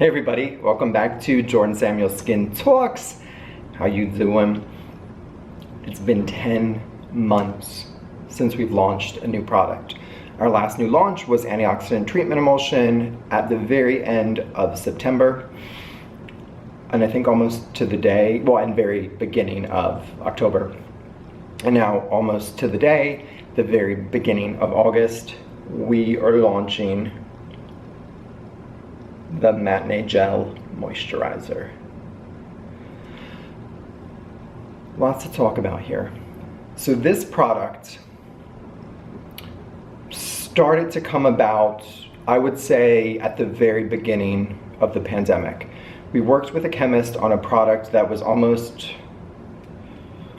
Hey everybody, welcome back to Jordan Samuel Skin Talks. How you doing? It's been 10 months since we've launched a new product. Our last new launch was antioxidant treatment emulsion at the very end of September. And I think almost to the day, well, and very beginning of October. And now almost to the day, the very beginning of August, we are launching the Matinee Gel Moisturizer. Lots to talk about here. So this product started to come about, I would say, at the very beginning of the pandemic. We worked with a chemist on a product that was almost,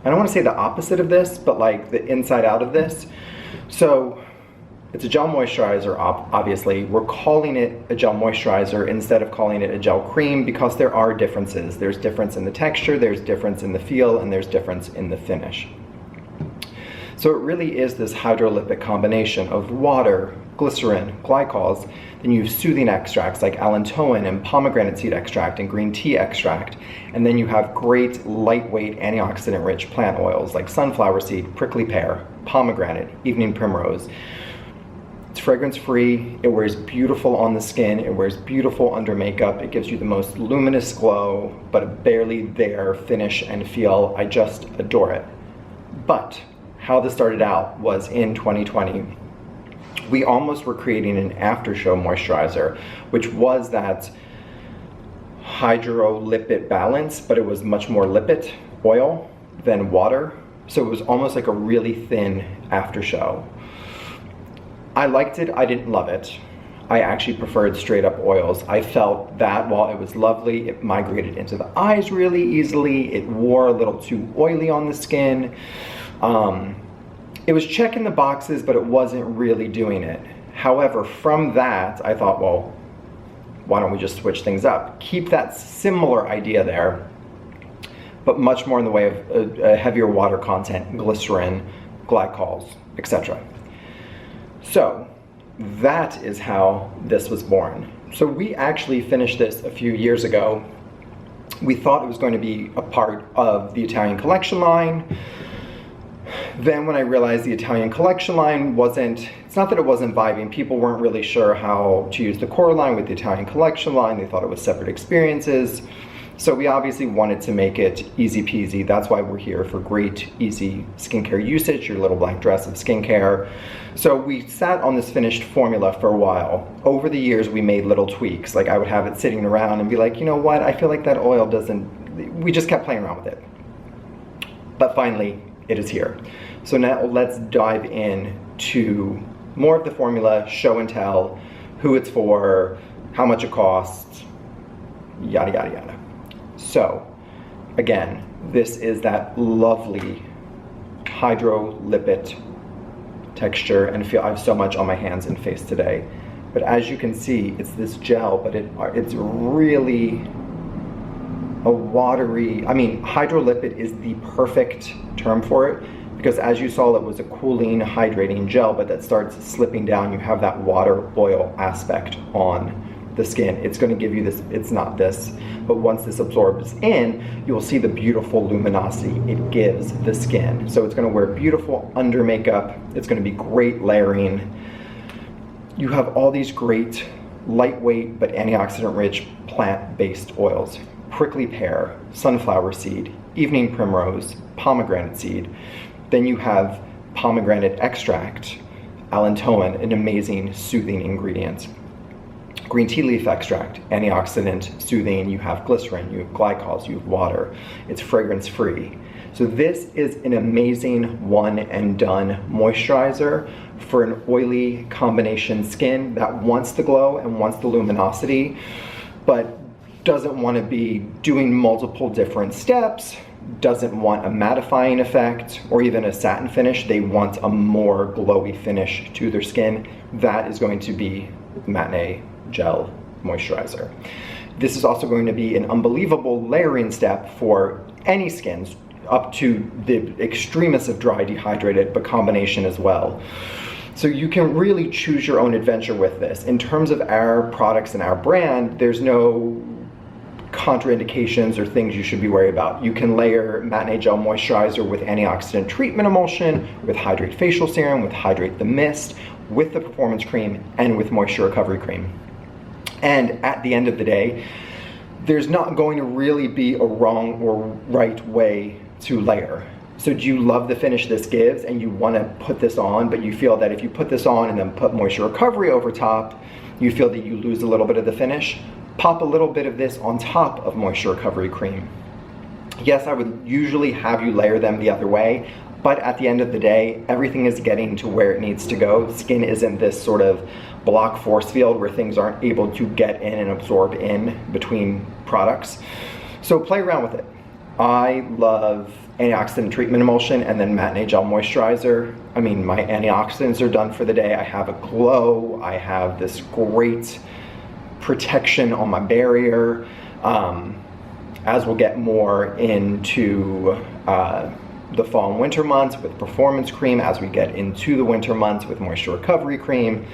I don't want to say the opposite of this, but like the inside out of this. So it's a gel moisturizer, obviously. We're calling it a gel moisturizer instead of calling it a gel cream because there are differences. There's difference in the texture, there's difference in the feel, and there's difference in the finish. So it really is this hydro-lipid combination of water, glycerin, glycols, then you have soothing extracts like allantoin and pomegranate seed extract and green tea extract, and then you have great lightweight antioxidant-rich plant oils like sunflower seed, prickly pear, pomegranate, evening primrose. It's fragrance-free, it wears beautiful on the skin, it wears beautiful under makeup, it gives you the most luminous glow, but a barely there finish and feel. I just adore it. But how this started out was in 2020. We almost were creating an after-show moisturizer, which was that hydro-lipid balance, but it was much more lipid oil than water. So it was almost like a really thin after-show. I liked it, I didn't love it. I actually preferred straight up oils. I felt that while it was lovely, it migrated into the eyes really easily. It wore a little too oily on the skin. It was checking the boxes, but it wasn't really doing it. However, from that, I thought, well, why don't we just switch things up? Keep that similar idea there, but much more in the way of a heavier water content, glycerin, glycols, etc. So that is how this was born. So we actually finished this a few years ago. We thought it was going to be a part of the Italian collection line. Then when I realized the Italian collection line wasn't, it's not that it wasn't vibing, people weren't really sure how to use the core line with the Italian collection line. They thought it was separate experiences. So we obviously wanted to make it easy peasy. That's why we're here, for great, easy skincare usage, your little black dress of skincare. So we sat on this finished formula for a while. Over the years, we made little tweaks. Like I would have it sitting around and be like, you know what, I feel like that oil doesn't, we just kept playing around with it. But finally, it is here. So now let's dive in to more of the formula, show and tell, who it's for, how much it costs, yada, yada, yada. So, again, this is that lovely hydro-lipid texture and feel. I have so much on my hands and face today. But as you can see, it's this gel, but it's really a watery, I mean, hydro-lipid is the perfect term for it, because as you saw, it was a cooling, hydrating gel, but that starts slipping down. You have that water oil aspect on the skin. It's going to give you this, it's not this, but once this absorbs in, you will see the beautiful luminosity it gives the skin. So it's going to wear beautiful under makeup. It's going to be great layering. You have all these great lightweight but antioxidant-rich plant-based oils. Prickly pear, sunflower seed, evening primrose, pomegranate seed. Then you have pomegranate extract, allantoin, an amazing soothing ingredient. Green tea leaf extract, antioxidant, soothing. You have glycerin, you have glycols, you have water. It's fragrance free. So this is an amazing one and done moisturizer for an oily combination skin that wants the glow and wants the luminosity, but doesn't want to be doing multiple different steps, doesn't want a mattifying effect or even a satin finish. They want a more glowy finish to their skin. That is going to be Matinee Gel Moisturizer. This is also going to be an unbelievable layering step for any skins, up to the extremist of dry, dehydrated, but combination as well. So you can really choose your own adventure with this. In terms of our products and our brand, there's no contraindications or things you should be worried about. You can layer Matinee Gel Moisturizer with antioxidant treatment emulsion, with Hydrate Facial Serum, with Hydrate the Mist, with the Performance Cream, and with Moisture Recovery Cream. And at the end of the day, there's not going to really be a wrong or right way to layer. So do you love the finish this gives and you want to put this on, but you feel that if you put this on and then put Moisture Recovery over top, you feel that you lose a little bit of the finish? Pop a little bit of this on top of Moisture Recovery Cream. Yes, I would usually have you layer them the other way, but at the end of the day, everything is getting to where it needs to go. Skin isn't this sort of block force field where things aren't able to get in and absorb in between products. So play around with it. I love antioxidant treatment emulsion and then Matinee Gel Moisturizer. I mean, my antioxidants are done for the day. I have a glow. I have this great protection on my barrier. As we'll get more into the fall and winter months with Performance Cream, as we get into the winter months with Moisture Recovery Cream.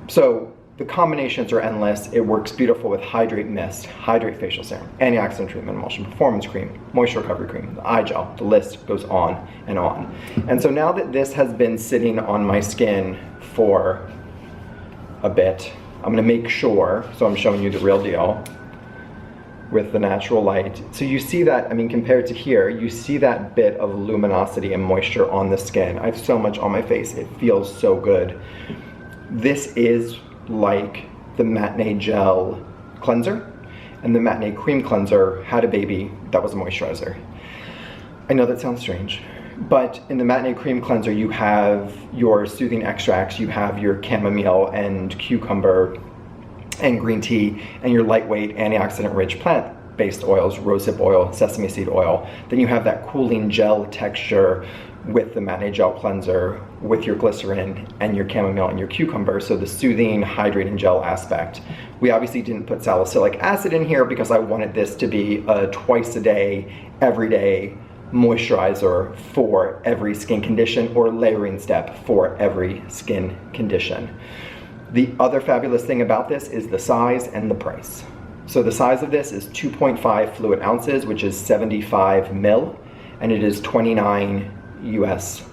So the combinations are endless. It works beautiful with Hydrate Mist, Hydrate Facial Serum, Antioxidant Treatment Emulsion, Performance Cream, Moisture Recovery Cream, the eye gel. The list goes on and on. And so now that this has been sitting on my skin for a bit, I'm gonna make sure, so I'm showing you the real deal with the natural light. So you see that, I mean, compared to here, you see that bit of luminosity and moisture on the skin. I have so much on my face, it feels so good. This is like the Matinee Gel Cleanser, and the Matinee Cream Cleanser had a baby that was a moisturizer. I know that sounds strange, but in the Matinee Cream Cleanser, you have your soothing extracts, you have your chamomile and cucumber and green tea, and your lightweight antioxidant-rich plant-based oils, rosehip oil, sesame seed oil. Then you have that cooling gel texture with the Matinee Gel Cleanser, with your glycerin and your chamomile and your cucumber, so the soothing, hydrating gel aspect. We obviously didn't put salicylic acid in here because I wanted this to be a twice a day, everyday moisturizer for every skin condition, or layering step for every skin condition. The other fabulous thing about this is the size and the price. So the size of this is 2.5 fluid ounces, which is 75 mil, and it is $29 US.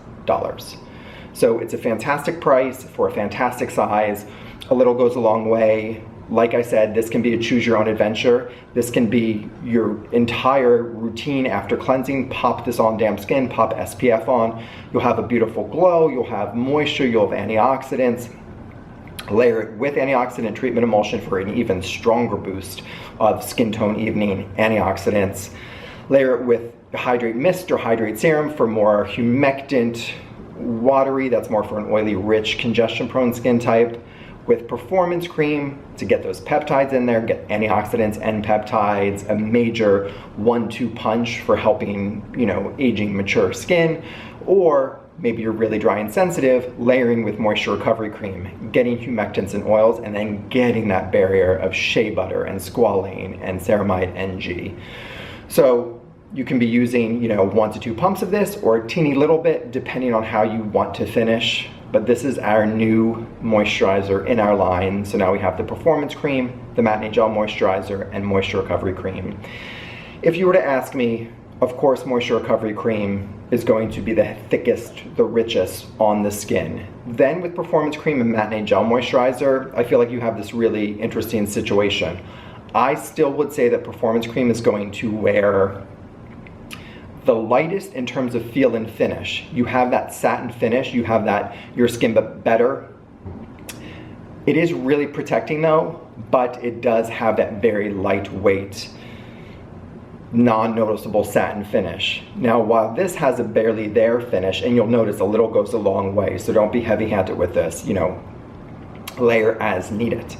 So it's a fantastic price for a fantastic size. A little goes a long way. Like I said, this can be a choose your own adventure. This can be your entire routine after cleansing. Pop this on damp skin, pop SPF on. You'll have a beautiful glow, you'll have moisture, you'll have antioxidants. Layer it with antioxidant treatment emulsion for an even stronger boost of skin tone evening antioxidants. Layer it with Hydrate Mist or Hydrate Serum for more humectant, watery, that's more for an oily, rich, congestion-prone skin type. With Performance Cream to get those peptides in there, get antioxidants and peptides, a major 1-2 punch for helping, you know, aging mature skin. Or maybe you're really dry and sensitive, layering with Moisture Recovery Cream, getting humectants and oils, and then getting that barrier of shea butter and squalane and ceramide NG. So you can be using, you know, 1 to 2 pumps of this, or a teeny little bit, depending on how you want to finish. But this is our new moisturizer in our line. So now we have the Performance Cream, the Matinee Gel Moisturizer, and Moisture Recovery Cream. If you were to ask me, of course, Moisture Recovery Cream is going to be the thickest, the richest on the skin. Then with Performance Cream and Matinee Gel Moisturizer, I feel like you have this really interesting situation. I still would say that Performance Cream is going to wear the lightest in terms of feel and finish. You have that satin finish, you have that your skin but better. It is really protecting though, but it does have that very lightweight, non-noticeable satin finish. Now while this has a barely there finish, and you'll notice a little goes a long way, so don't be heavy-handed with this, you know, layer as needed.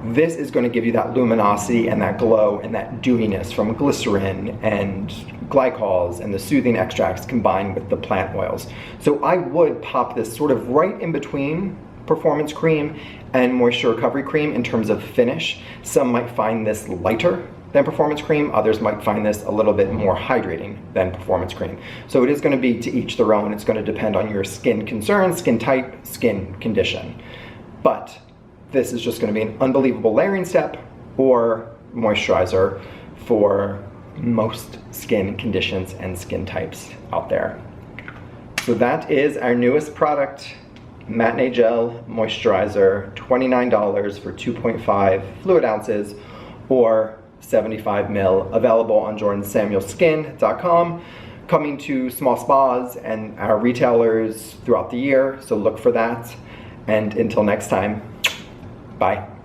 This is going to give you that luminosity and that glow and that dewiness from glycerin and glycols and the soothing extracts combined with the plant oils. So I would pop this sort of right in between Performance Cream and Moisture Recovery Cream in terms of finish. Some might find this lighter than performance cream. Others might find this a little bit more hydrating than performance cream. So it is going to be to each their own. It's going to depend on your skin concern, skin type, skin condition. But this is just going to be an unbelievable layering step or moisturizer for most skin conditions and skin types out there. So that is our newest product, Matinee Gel Moisturizer, $29 for 2.5 fluid ounces or 75 ml, available on jordansamuelskin.com, coming to small spas and our retailers throughout the year, so look for that. And until next time, bye.